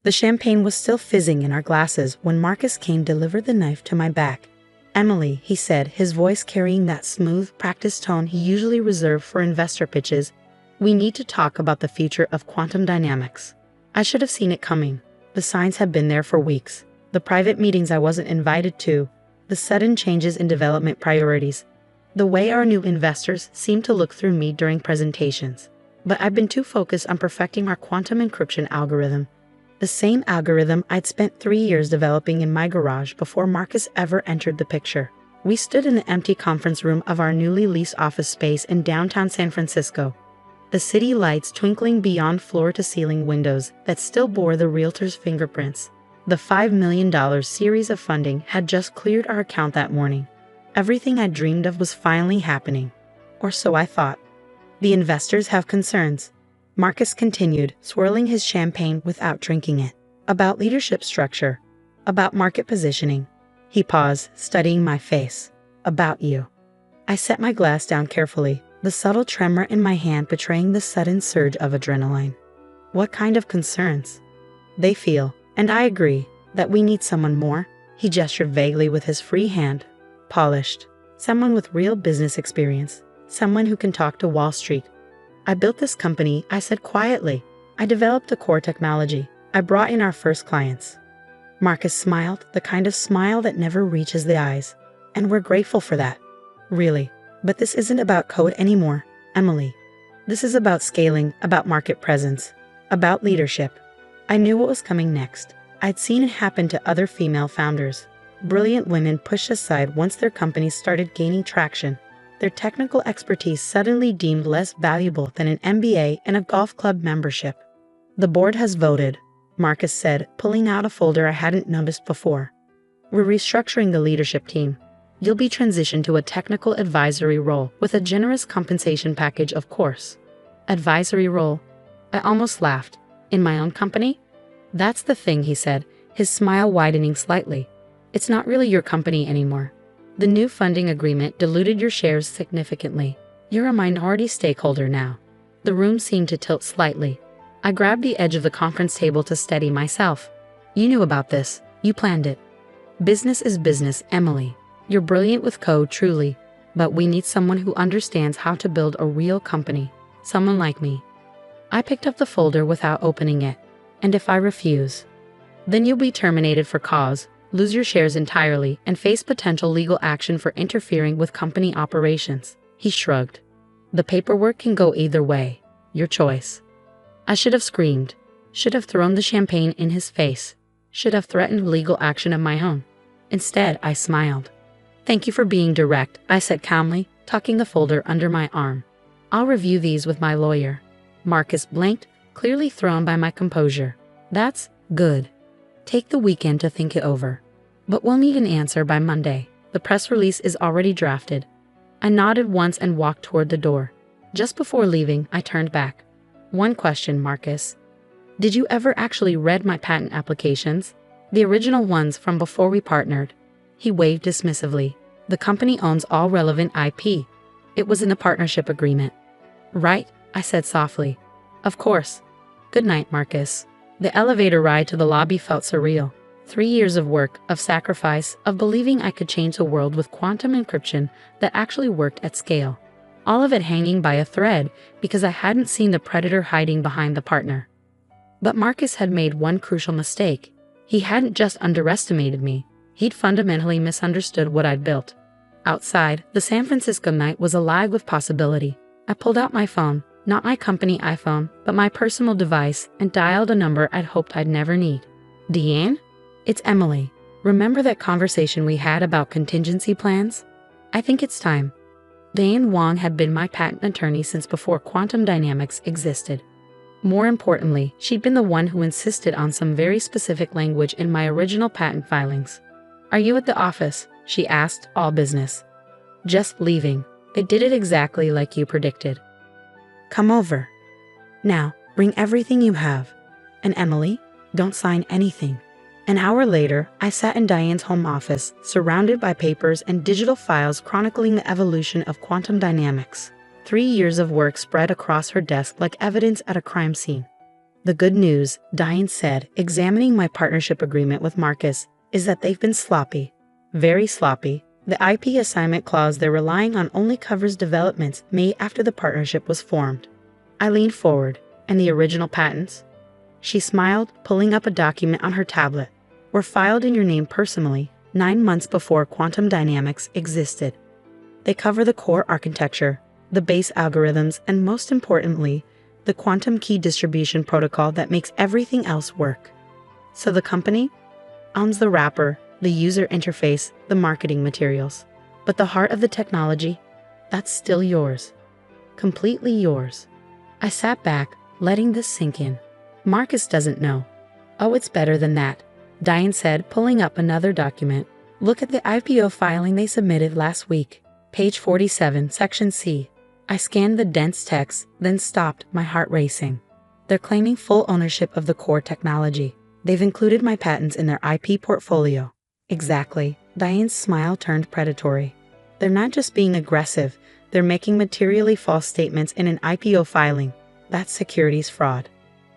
The champagne was still fizzing in our glasses when Marcus came to deliver the knife to my back. "Emily," he said, his voice carrying that smooth, practiced tone he usually reserved for investor pitches, "we need to talk about the future of quantum dynamics." I should have seen it coming. The signs had been there for weeks. The private meetings I wasn't invited to, the sudden changes in development priorities, the way our new investors seemed to look through me during presentations. But I'd been too focused on perfecting our quantum encryption algorithm. The same algorithm I'd spent 3 years developing in my garage before Marcus ever entered the picture. We stood in the empty conference room of our newly leased office space in downtown San Francisco, the city lights twinkling beyond floor-to-ceiling windows that still bore the realtor's fingerprints. The $5 million series of funding had just cleared our account that morning. Everything I dreamed of was finally happening. Or so I thought. "The investors have concerns," Marcus continued, swirling his champagne without drinking it. "About leadership structure. About market positioning." He paused, studying my face. "About you." I set my glass down carefully, the subtle tremor in my hand betraying the sudden surge of adrenaline. "What kind of concerns?" "They feel, and I agree, that we need someone more." He gestured vaguely with his free hand. "Polished. Someone with real business experience. Someone who can talk to Wall Street." "I built this company," I said quietly. "I developed a core technology. I brought in our first clients." Marcus smiled, the kind of smile that never reaches the eyes. "And we're grateful for that." "Really. But this isn't about code anymore, Emily. This is about scaling, about market presence, about leadership." I knew what was coming next. I'd seen it happen to other female founders. Brilliant women pushed aside once their companies started gaining traction. Their technical expertise suddenly deemed less valuable than an MBA and a golf club membership. "The board has voted," Marcus said, pulling out a folder I hadn't noticed before. "We're restructuring the leadership team. You'll be transitioned to a technical advisory role with a generous compensation package, of course." "Advisory role?" I almost laughed. "In my own company?" "That's the thing," he said, his smile widening slightly. "It's not really your company anymore. The new funding agreement diluted your shares significantly. You're a minority stakeholder now." The room seemed to tilt slightly. I grabbed the edge of the conference table to steady myself. "You knew about this. You planned it." "Business is business, Emily. You're brilliant with code, truly. But we need someone who understands how to build a real company. Someone like me." I picked up the folder without opening it. "And if I refuse?" "Then you'll be terminated for cause, lose your shares entirely, and face potential legal action for interfering with company operations." He shrugged. "The paperwork can go either way. Your choice." I should have screamed. Should have thrown the champagne in his face. Should have threatened legal action of my own. Instead, I smiled. "Thank you for being direct," I said calmly, tucking the folder under my arm. "I'll review these with my lawyer." Marcus blinked, clearly thrown by my composure. "That's good. Take the weekend to think it over. But we'll need an answer by Monday. The press release is already drafted." I nodded once and walked toward the door. Just before leaving, I turned back. "One question, Marcus. Did you ever actually read my patent applications? The original ones from before we partnered?" He waved dismissively. "The company owns all relevant IP. It was in a partnership agreement." "Right," I said softly. "Of course. Good night, Marcus." The elevator ride to the lobby felt surreal. 3 years of work, of sacrifice, of believing I could change the world with quantum encryption that actually worked at scale. All of it hanging by a thread because I hadn't seen the predator hiding behind the partner. But Marcus had made one crucial mistake. He hadn't just underestimated me. He'd fundamentally misunderstood what I'd built. Outside, the San Francisco night was alive with possibility. I pulled out my phone, not my company iPhone, but my personal device, and dialed a number I'd hoped I'd never need. "Deanne? It's Emily. Remember that conversation we had about contingency plans? I think it's time." Diane Wong had been my patent attorney since before quantum dynamics existed. More importantly, she'd been the one who insisted on some very specific language in my original patent filings. "Are you at the office?" she asked, all business. "Just leaving. They did it exactly like you predicted." "Come over. Now, bring everything you have. And Emily, don't sign anything." An hour later, I sat in Diane's home office, surrounded by papers and digital files chronicling the evolution of quantum dynamics. 3 years of work spread across her desk like evidence at a crime scene. The good news, Diane said, examining my partnership agreement with Marcus, is that they've been sloppy. Very sloppy. The IP assignment clause they're relying on only covers developments made after the partnership was formed. I leaned forward. And the original patents? She smiled, pulling up a document on her tablet. Were filed in your name personally, 9 months before quantum dynamics existed. They cover the core architecture, the base algorithms, and most importantly, the quantum key distribution protocol that makes everything else work. So the company owns the wrapper, the user interface, the marketing materials. But the heart of the technology, that's still yours. Completely yours. I sat back, letting this sink in. Marcus doesn't know. Oh, it's better than that, Diane said, pulling up another document. Look at the IPO filing they submitted last week. Page 47, Section C. I scanned the dense text, then stopped, my heart racing. They're claiming full ownership of the core technology. They've included my patents in their IP portfolio. Exactly. Diane's smile turned predatory. They're not just being aggressive, they're making materially false statements in an IPO filing. That's securities fraud.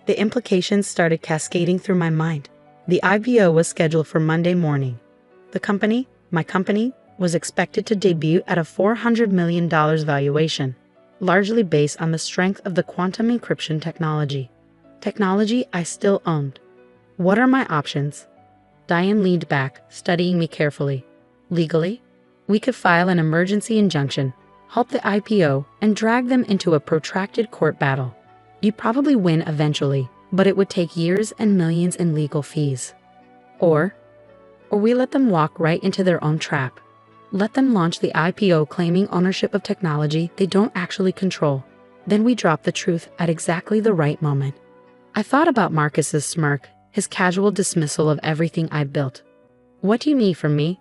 The implications started cascading through my mind. The IPO was scheduled for Monday morning. The company, my company, was expected to debut at a $400 million valuation, largely based on the strength of the quantum encryption technology. Technology I still owned. What are my options? Diane leaned back, studying me carefully. Legally, we could file an emergency injunction, halt the IPO, and drag them into a protracted court battle. You'd probably win eventually, but it would take years and millions in legal fees. Or we let them walk right into their own trap. Let them launch the IPO claiming ownership of technology they don't actually control. Then we drop the truth at exactly the right moment. I thought about Marcus's smirk, his casual dismissal of everything I'd built. What do you need from me?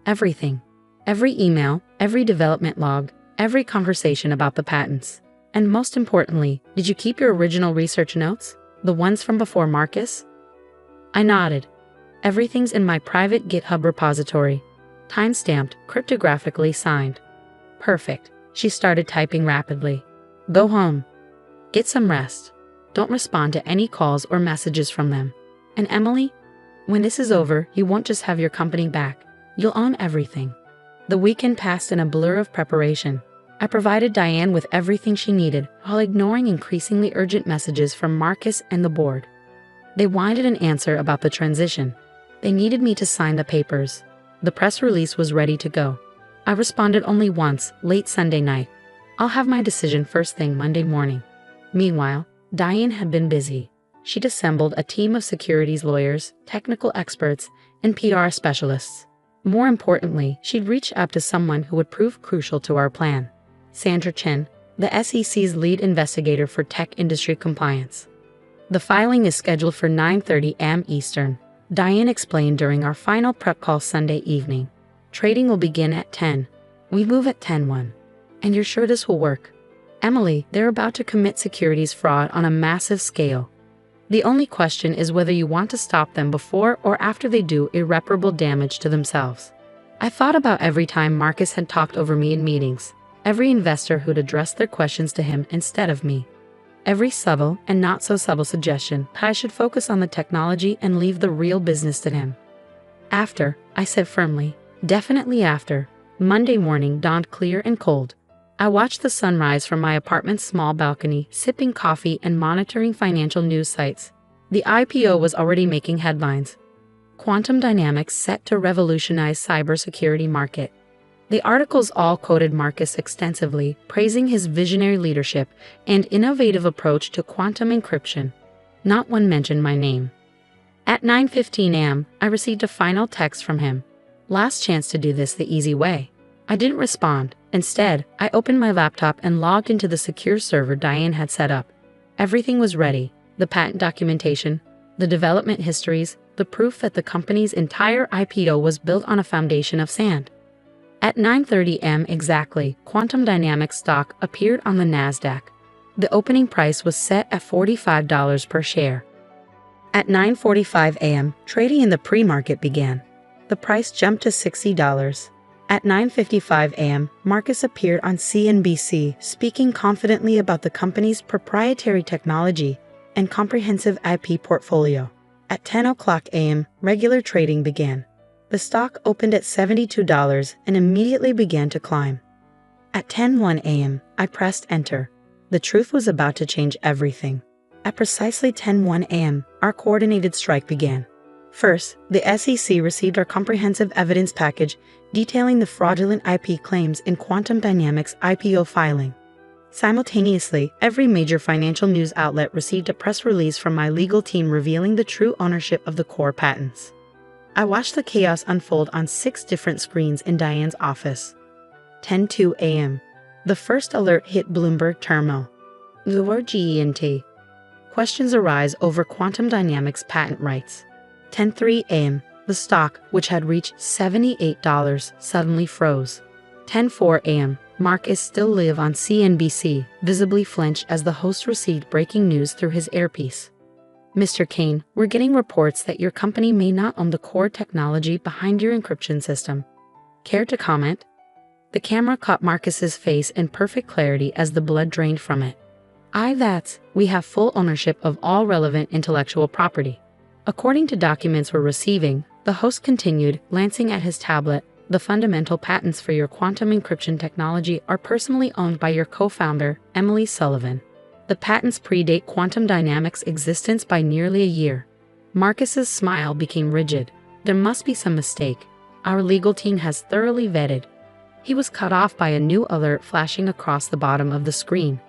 Everything. Every email, every development log, every conversation about the patents. And most importantly, did you keep your original research notes? The ones from before Marcus? I nodded. Everything's in my private GitHub repository. Time-stamped, cryptographically signed. Perfect. She started typing rapidly. Go home. Get some rest. Don't respond to any calls or messages from them. And Emily, when this is over, you won't just have your company back. You'll own everything. The weekend passed in a blur of preparation. I provided Diane with everything she needed while ignoring increasingly urgent messages from Marcus and the board. They wanted an answer about the transition. They needed me to sign the papers. The press release was ready to go. I responded only once, late Sunday night. I'll have my decision first thing Monday morning. Meanwhile, Diane had been busy. She'd assembled a team of securities lawyers, technical experts, and PR specialists. More importantly, she'd reached out to someone who would prove crucial to our plan. Sandra Chen, the SEC's lead investigator for tech industry compliance. The filing is scheduled for 9:30 a.m. Eastern, Diane explained during our final prep call Sunday evening. Trading will begin at 10. We move at 10:01. And you're sure this will work? Emily, they're about to commit securities fraud on a massive scale. The only question is whether you want to stop them before or after they do irreparable damage to themselves. I thought about every time Marcus had talked over me in meetings. Every investor who'd addressed their questions to him instead of me. Every subtle and not so subtle suggestion that I should focus on the technology and leave the real business to him. After, I said firmly, definitely after. Monday morning dawned clear and cold. I watched the sunrise from my apartment's small balcony, sipping coffee and monitoring financial news sites. The IPO was already making headlines. Quantum dynamics set to revolutionize cybersecurity market. The articles all quoted Marcus extensively, praising his visionary leadership and innovative approach to quantum encryption. Not one mentioned my name. At 9:15 a.m., I received a final text from him. Last chance to do this the easy way. I didn't respond. Instead, I opened my laptop and logged into the secure server Diane had set up. Everything was ready. The patent documentation, the development histories, the proof that the company's entire IPO was built on a foundation of sand. At 9:30 a.m. exactly, Quantum Dynamics stock appeared on the Nasdaq. The opening price was set at $45 per share. At 9:45 a.m., trading in the pre-market began. The price jumped to $60. At 9:55 a.m., Marcus appeared on CNBC, speaking confidently about the company's proprietary technology and comprehensive IP portfolio. At 10 o'clock a.m., regular trading began. The stock opened at $72 and immediately began to climb. At 10:01 a.m., I pressed enter. The truth was about to change everything. At precisely 10:01 a.m., our coordinated strike began. First, the SEC received our comprehensive evidence package detailing the fraudulent IP claims in Quantum Dynamics' IPO filing. Simultaneously, every major financial news outlet received a press release from my legal team revealing the true ownership of the core patents. I watched the chaos unfold on 6 different screens in Diane's office. 10:02 a.m. The first alert hit Bloomberg Terminal. The word GENT. Questions arise over Quantum Dynamics patent rights. 10:03 a.m. The stock, which had reached $78, suddenly froze. 10:04 a.m. Marcus still live on CNBC, visibly flinched as the host received breaking news through his earpiece. Mr. Kane, we're getting reports that your company may not own the core technology behind your encryption system. Care to comment? The camera caught Marcus's face in perfect clarity as the blood drained from it. We have full ownership of all relevant intellectual property. According to documents we're receiving, the host continued, glancing at his tablet, the fundamental patents for your quantum encryption technology are personally owned by your co-founder, Emily Sullivan. The patents predate Quantum Dynamics' existence by nearly a year. Marcus's smile became rigid. There must be some mistake. Our legal team has thoroughly vetted. He was cut off by a new alert flashing across the bottom of the screen.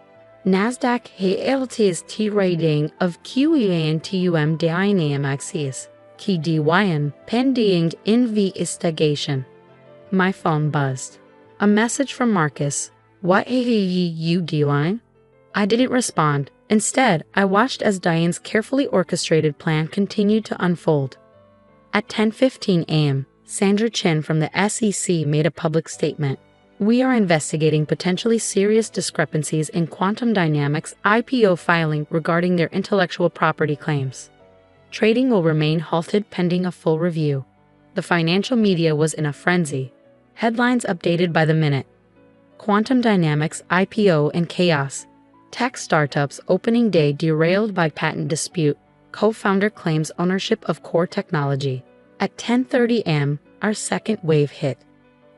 Nasdaq HLT's T-rating of QEANTUM DINAMXs, KDYN, pending investigation. My phone buzzed. A message from Marcus. What are you doing? I didn't respond. Instead, I watched as Diane's carefully orchestrated plan continued to unfold. At 10:15 a.m., Sandra Chen from the SEC made a public statement. We are investigating potentially serious discrepancies in Quantum Dynamics' IPO filing regarding their intellectual property claims. Trading will remain halted pending a full review. The financial media was in a frenzy. Headlines updated by the minute. Quantum Dynamics IPO in chaos. Tech startups opening day derailed by patent dispute. Co-founder claims ownership of core technology. At 10:30 a.m., our second wave hit.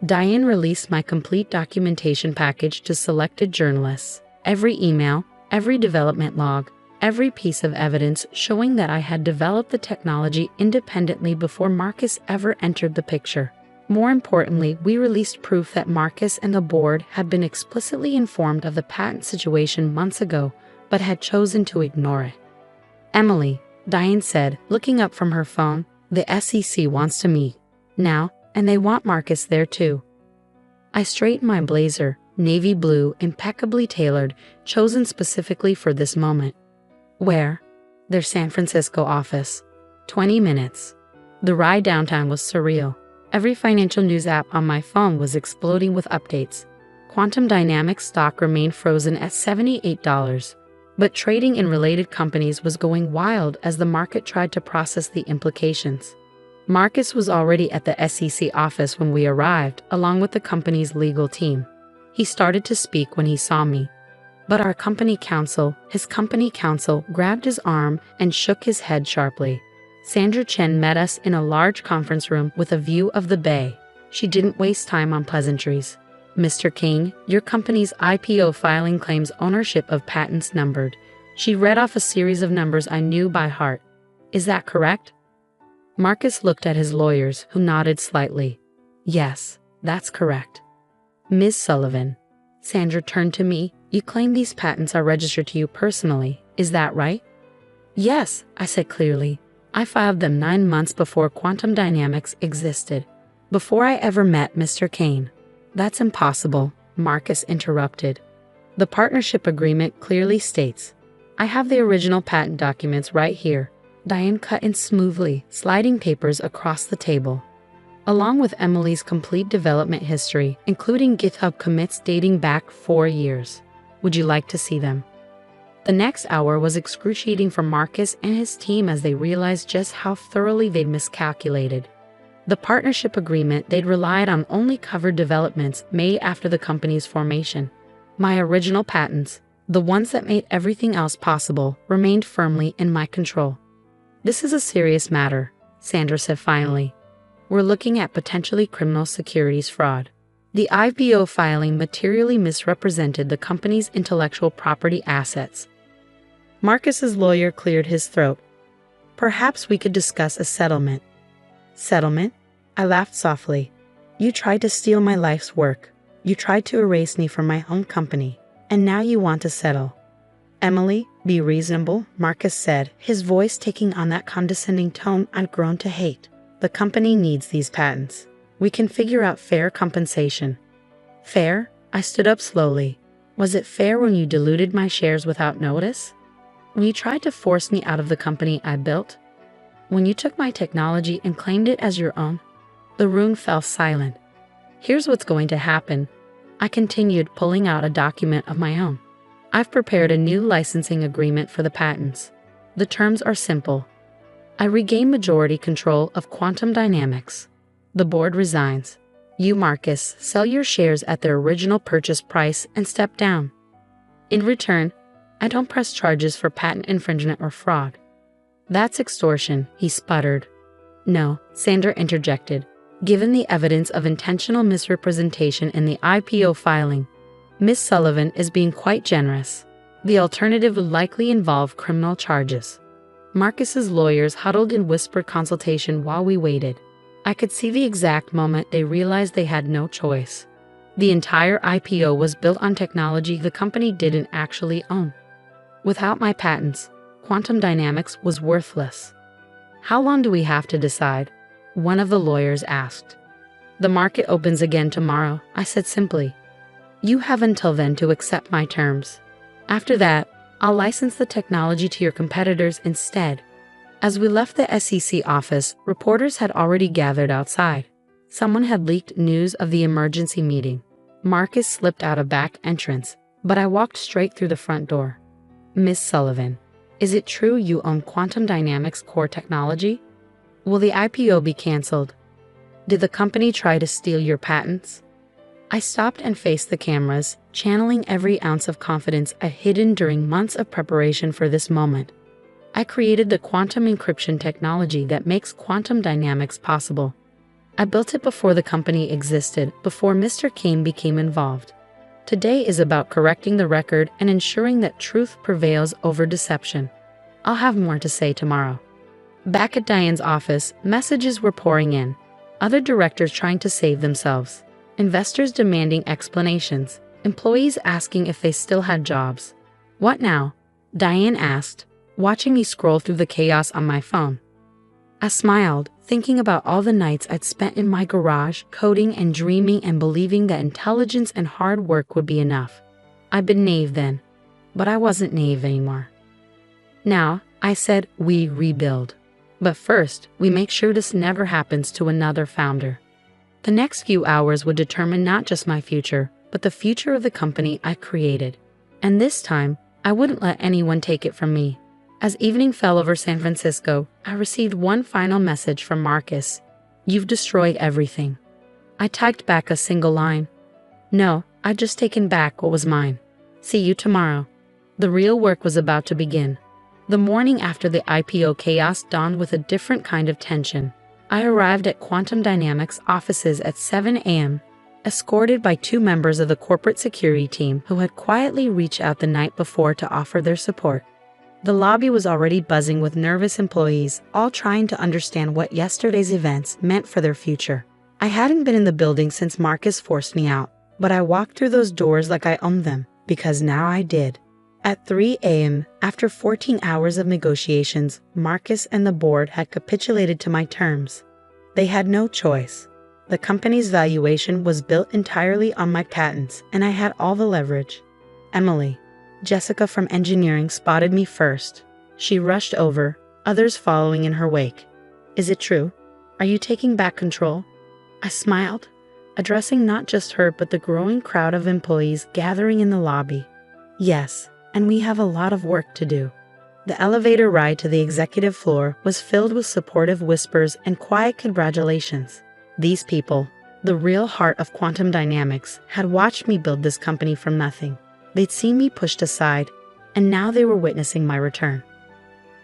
Diane released my complete documentation package to selected journalists. Every email, every development log, every piece of evidence showing that I had developed the technology independently before Marcus ever entered the picture. More importantly, we released proof that Marcus and the board had been explicitly informed of the patent situation months ago, but had chosen to ignore it. Emily, Diane said, looking up from her phone, the SEC wants to meet. Now, and they want Marcus there too. I straightened my blazer, navy blue, impeccably tailored, chosen specifically for this moment. Where? Their San Francisco office. 20 minutes. The ride downtown was surreal. Every financial news app on my phone was exploding with updates. Quantum Dynamics stock remained frozen at $78, but trading in related companies was going wild as the market tried to process the implications. Marcus was already at the SEC office when we arrived, along with the company's legal team. He started to speak when he saw me. But his company counsel, grabbed his arm and shook his head sharply. Sandra Chen met us in a large conference room with a view of the bay. She didn't waste time on pleasantries. Mr. Kane, your company's IPO filing claims ownership of patents numbered. She read off a series of numbers I knew by heart. Is that correct? Marcus looked at his lawyers, who nodded slightly. Yes, that's correct. Ms. Sullivan. Sandra turned to me. You claim these patents are registered to you personally, is that right? Yes, I said clearly. I filed them 9 months before Quantum Dynamics existed, before I ever met Mr. Kane. That's impossible, Marcus interrupted. The partnership agreement clearly states. I have the original patent documents right here. Diane cut in smoothly, sliding papers across the table. Along with Emily's complete development history, including GitHub commits dating back 4 years. Would you like to see them? The next hour was excruciating for Marcus and his team as they realized just how thoroughly they'd miscalculated. The partnership agreement they'd relied on only covered developments made after the company's formation. My original patents, The ones that made everything else possible remained firmly in my control. This is a serious matter, Sandra said finally. We're looking at potentially criminal securities fraud. The IPO filing materially misrepresented the company's intellectual property assets. Marcus's lawyer cleared his throat. Perhaps we could discuss a settlement. Settlement? I laughed softly. You tried to steal my life's work. You tried to erase me from my own company. And now you want to settle. Emily, be reasonable, Marcus said, his voice taking on that condescending tone I'd grown to hate. The company needs these patents. We can figure out fair compensation. Fair? I stood up slowly. Was it fair when you diluted my shares without notice? When you tried to force me out of the company I built? When you took my technology and claimed it as your own? The room fell silent. Here's what's going to happen. I continued, pulling out a document of my own. I've prepared a new licensing agreement for the patents. The terms are simple. I regain majority control of quantum dynamics. The board resigns. You, Marcus, sell your shares at their original purchase price and step down. In return, I don't press charges for patent infringement or fraud. That's extortion, he sputtered. No, Sandra interjected. Given the evidence of intentional misrepresentation in the IPO filing, Miss Sullivan is being quite generous. The alternative would likely involve criminal charges. Marcus's lawyers huddled in whispered consultation while we waited. I could see the exact moment they realized they had no choice. The entire IPO was built on technology the company didn't actually own. Without my patents, quantum dynamics was worthless. How long do we have to decide? One of the lawyers asked. The market opens again tomorrow, I said simply. You have until then to accept my terms. After that, I'll license the technology to your competitors instead. As we left the SEC office, reporters had already gathered outside. Someone had leaked news of the emergency meeting. Marcus slipped out a back entrance, but I walked straight through the front door. Miss Sullivan, is it true you own quantum dynamics core technology? Will the IPO be canceled? Did the company try to steal your patents? I stopped and faced the cameras, channeling every ounce of confidence I hidden during months of preparation for this moment. I created the quantum encryption technology that makes quantum dynamics possible. I built it before the company existed, before Mr. Kane became involved. Today is about correcting the record and ensuring that truth prevails over deception. I'll have more to say tomorrow. Back at Diane's office, messages were pouring in. Other directors trying to save themselves. Investors demanding explanations. Employees asking if they still had jobs. What now? Diane asked, watching me scroll through the chaos on my phone. I smiled, thinking about all the nights I'd spent in my garage, coding and dreaming and believing that intelligence and hard work would be enough. I'd been naive then, but I wasn't naive anymore. Now, I said, we rebuild. But first, we make sure this never happens to another founder. The next few hours would determine not just my future, but the future of the company I created. And this time, I wouldn't let anyone take it from me. As evening fell over San Francisco, I received one final message from Marcus. You've destroyed everything. I typed back a single line. No, I'd just taken back what was mine. See you tomorrow. The real work was about to begin. The morning after the IPO chaos dawned with a different kind of tension. I arrived at Quantum Dynamics offices at 7 a.m., escorted by 2 members of the corporate security team who had quietly reached out the night before to offer their support. The lobby was already buzzing with nervous employees, all trying to understand what yesterday's events meant for their future. I hadn't been in the building since Marcus forced me out, but I walked through those doors like I owned them, because now I did. At 3 a.m., after 14 hours of negotiations, Marcus and the board had capitulated to my terms. They had no choice. The company's valuation was built entirely on my patents, and I had all the leverage. Emily, Jessica from engineering, spotted me first. She rushed over, others following in her wake. Is it true? Are you taking back control? I smiled, addressing not just her but the growing crowd of employees gathering in the lobby. Yes, and we have a lot of work to do. The elevator ride to the executive floor was filled with supportive whispers and quiet congratulations. These people, the real heart of quantum dynamics, had watched me build this company from nothing. They'd seen me pushed aside, and now they were witnessing my return.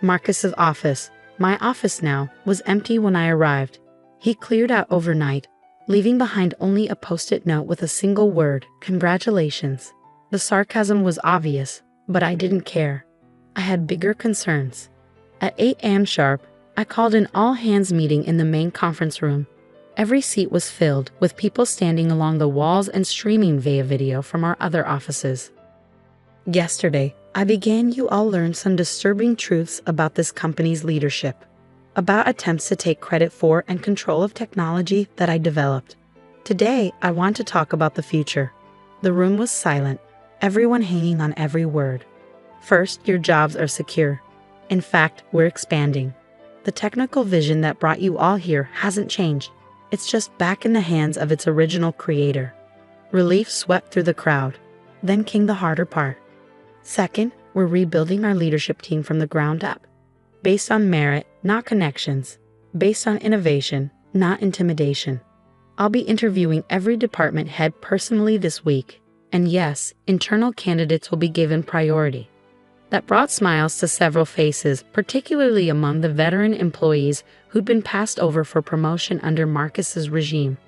Marcus's office, my office now, was empty when I arrived. He cleared out overnight, leaving behind only a post-it note with a single word, "Congratulations." The sarcasm was obvious, but I didn't care. I had bigger concerns. At 8 a.m. sharp, I called an all-hands meeting in the main conference room. Every seat was filled, with people standing along the walls and streaming via video from our other offices. Yesterday, I began you all learn some disturbing truths about this company's leadership, about attempts to take credit for and control of technology that I developed. Today, I want to talk about the future. The room was silent, everyone hanging on every word. First, your jobs are secure. In fact, we're expanding. The technical vision that brought you all here hasn't changed. It's just back in the hands of its original creator. Relief swept through the crowd. Then came the harder part. Second, we're rebuilding our leadership team from the ground up. Based on merit, not connections. Based on innovation, not intimidation. I'll be interviewing every department head personally this week. And yes, internal candidates will be given priority. That brought smiles to several faces, particularly among the veteran employees who'd been passed over for promotion under Marcus's regime.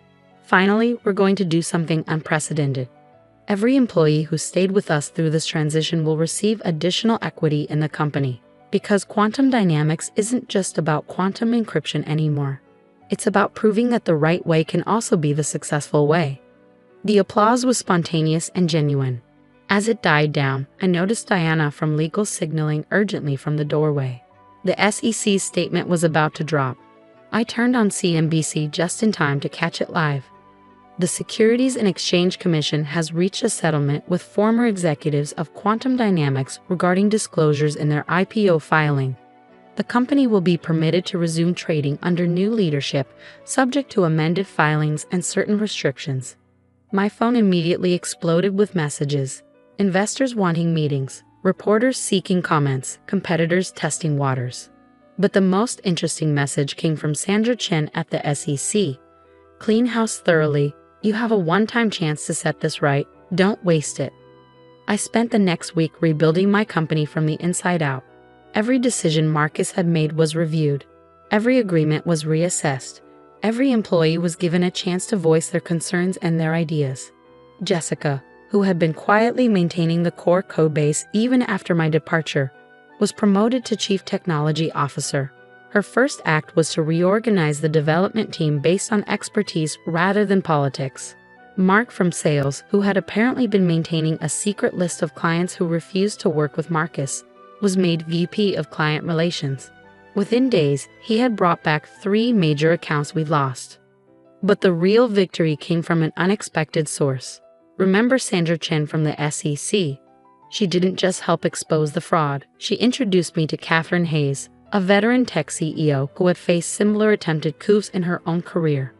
Finally, we're going to do something unprecedented. Every employee who stayed with us through this transition will receive additional equity in the company, because quantum dynamics isn't just about quantum encryption anymore. It's about proving that the right way can also be the successful way. The applause was spontaneous and genuine. As it died down, I noticed Diana from legal signaling urgently from the doorway. The SEC's statement was about to drop. I turned on CNBC just in time to catch it live. The Securities and Exchange Commission has reached a settlement with former executives of Quantum Dynamics regarding disclosures in their IPO filing. The company will be permitted to resume trading under new leadership, subject to amended filings and certain restrictions. My phone immediately exploded with messages. Investors wanting meetings, reporters seeking comments, competitors testing waters. But the most interesting message came from Sandra Chen at the SEC. Clean house thoroughly. You have a one-time chance to set this right. Don't waste it. I spent the next week rebuilding my company from the inside out. Every decision Marcus had made was reviewed. Every agreement was reassessed. Every employee was given a chance to voice their concerns and their ideas. Jessica, who had been quietly maintaining the core codebase even after my departure, was promoted to Chief Technology Officer. Her first act was to reorganize the development team based on expertise rather than politics. Mark from Sales, who had apparently been maintaining a secret list of clients who refused to work with Marcus, was made VP of Client Relations. Within days, he had brought back 3 major accounts we'd lost. But the real victory came from an unexpected source. Remember Sandra Chen from the SEC? She didn't just help expose the fraud. She introduced me to Catherine Hayes, a veteran tech CEO who had faced similar attempted coups in her own career.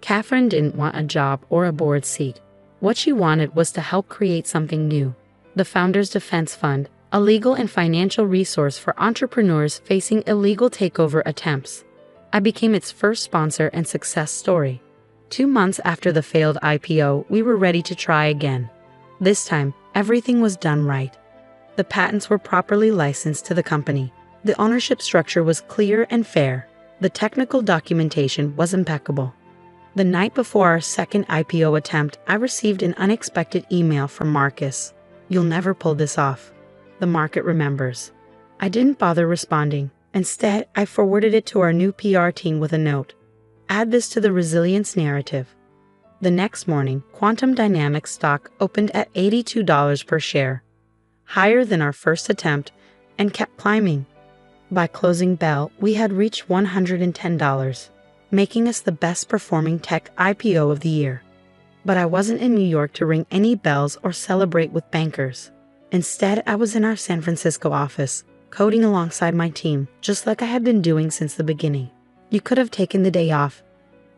Catherine didn't want a job or a board seat. What she wanted was to help create something new. The Founders Defense Fund, a legal and financial resource for entrepreneurs facing illegal takeover attempts. I became its first sponsor and success story. 2 months after the failed IPO, we were ready to try again. This time, everything was done right. The patents were properly licensed to the company. The ownership structure was clear and fair. The technical documentation was impeccable. The night before our second IPO attempt, I received an unexpected email from Marcus. "You'll never pull this off. The market remembers." I didn't bother responding. Instead, I forwarded it to our new PR team with a note. Add this to the resilience narrative. The next morning, Quantum Dynamics stock opened at $82 per share, higher than our first attempt, and kept climbing. By closing bell, we had reached $110, making us the best performing tech IPO of the year. But I wasn't in New York to ring any bells or celebrate with bankers. Instead, I was in our San Francisco office, coding alongside my team, just like I had been doing since the beginning. "You could have taken the day off,"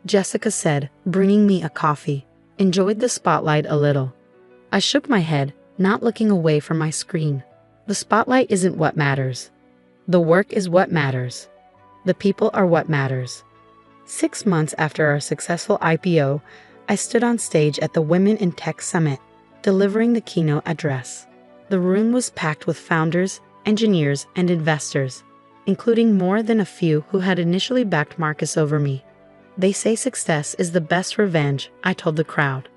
Jessica said, bringing me a coffee. "Enjoyed the spotlight a little." I shook my head, not looking away from my screen. The spotlight isn't what matters. The work is what matters. The people are what matters. 6 months after our successful IPO, I stood on stage at the Women in Tech Summit, delivering the keynote address. The room was packed with founders, engineers, and investors, including more than a few who had initially backed Marcus over me. They say success is the best revenge, I told the crowd.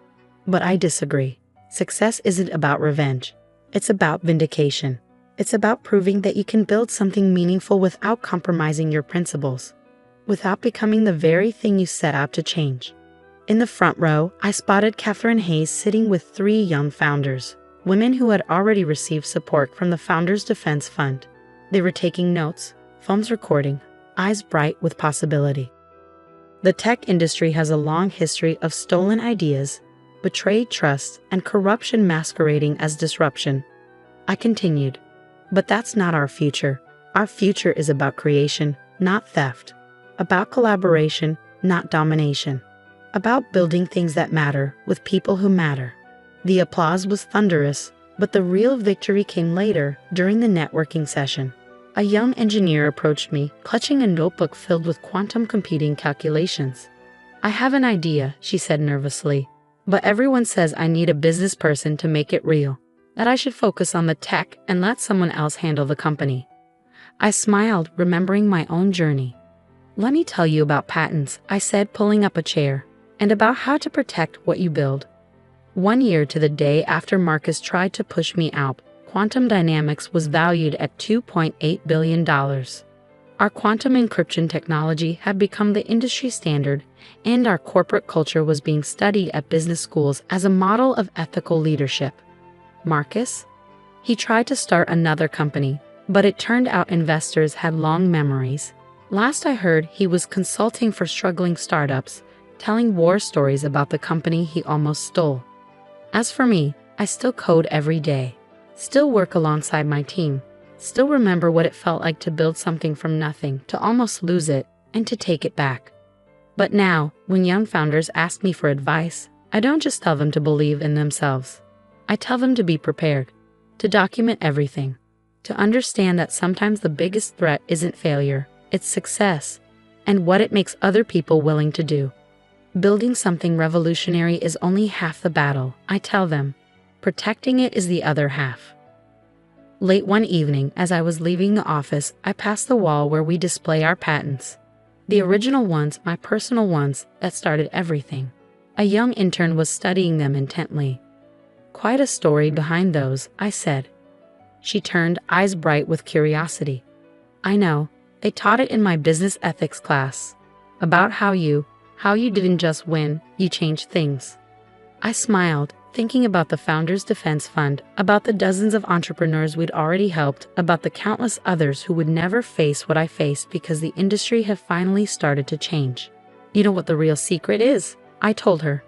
But I disagree. Success isn't about revenge. It's about vindication. It's about proving that you can build something meaningful without compromising your principles, without becoming the very thing you set out to change. In the front row, I spotted Catherine Hayes sitting with 3 young founders, women who had already received support from the Founders Defense Fund. They were taking notes, phones recording, eyes bright with possibility. The tech industry has a long history of stolen ideas, betrayed trust, and corruption masquerading as disruption. I continued, but that's not our future. Our future is about creation, not theft. About collaboration, not domination. About building things that matter with people who matter. The applause was thunderous, but the real victory came later, during the networking session. A young engineer approached me, clutching a notebook filled with quantum computing calculations. "I have an idea," she said nervously, "but everyone says I need a business person to make it real, that I should focus on the tech and let someone else handle the company." I smiled, remembering my own journey. "Let me tell you about patents," I said, pulling up a chair, "and about how to protect what you build." 1 year to the day after Marcus tried to push me out, quantum dynamics was valued at $2.8 billion. Our quantum encryption technology had become the industry standard, and our corporate culture was being studied at business schools as a model of ethical leadership. Marcus? He tried to start another company, but it turned out investors had long memories. Last I heard, he was consulting for struggling startups, telling war stories about the company he almost stole. As for me, I still code every day, still work alongside my team, still remember what it felt like to build something from nothing, to almost lose it, and to take it back. But now, when young founders ask me for advice, I don't just tell them to believe in themselves. I tell them to be prepared, to document everything, to understand that sometimes the biggest threat isn't failure, it's success, and what it makes other people willing to do. Building something revolutionary is only half the battle, I tell them. Protecting it is the other half. Late one evening, as I was leaving the office, I passed the wall where we display our patents. The original ones, my personal ones, that started everything. A young intern was studying them intently. "Quite a story behind those," I said. She turned, eyes bright with curiosity. "I know. They taught it in my business ethics class. About how you didn't just win, you changed things." I smiled, thinking about the Founders Defense Fund, about the dozens of entrepreneurs we'd already helped, about the countless others who would never face what I faced because the industry had finally started to change. "You know what the real secret is?" I told her.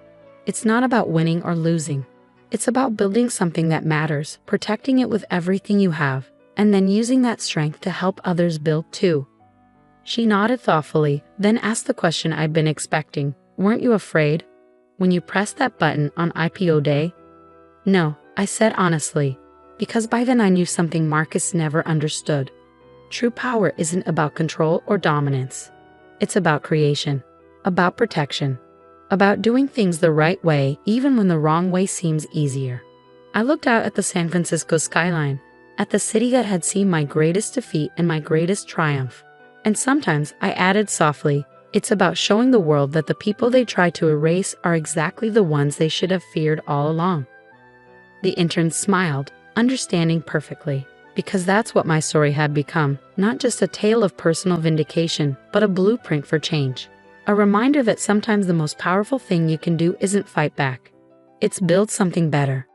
"It's not about winning or losing. It's about building something that matters, protecting it with everything you have, and then using that strength to help others build too." She nodded thoughtfully, then asked the question I'd been expecting. "Weren't you afraid when you pressed that button on IPO day?" "No," I said honestly, because by then I knew something Marcus never understood. True power isn't about control or dominance. It's about creation, about protection, about doing things the right way even when the wrong way seems easier. I looked out at the San Francisco skyline, at the city that had seen my greatest defeat and my greatest triumph. And sometimes, I added softly, it's about showing the world that the people they try to erase are exactly the ones they should have feared all along. The intern smiled, understanding perfectly, because that's what my story had become, not just a tale of personal vindication, but a blueprint for change. A reminder that sometimes the most powerful thing you can do isn't fight back. It's build something better.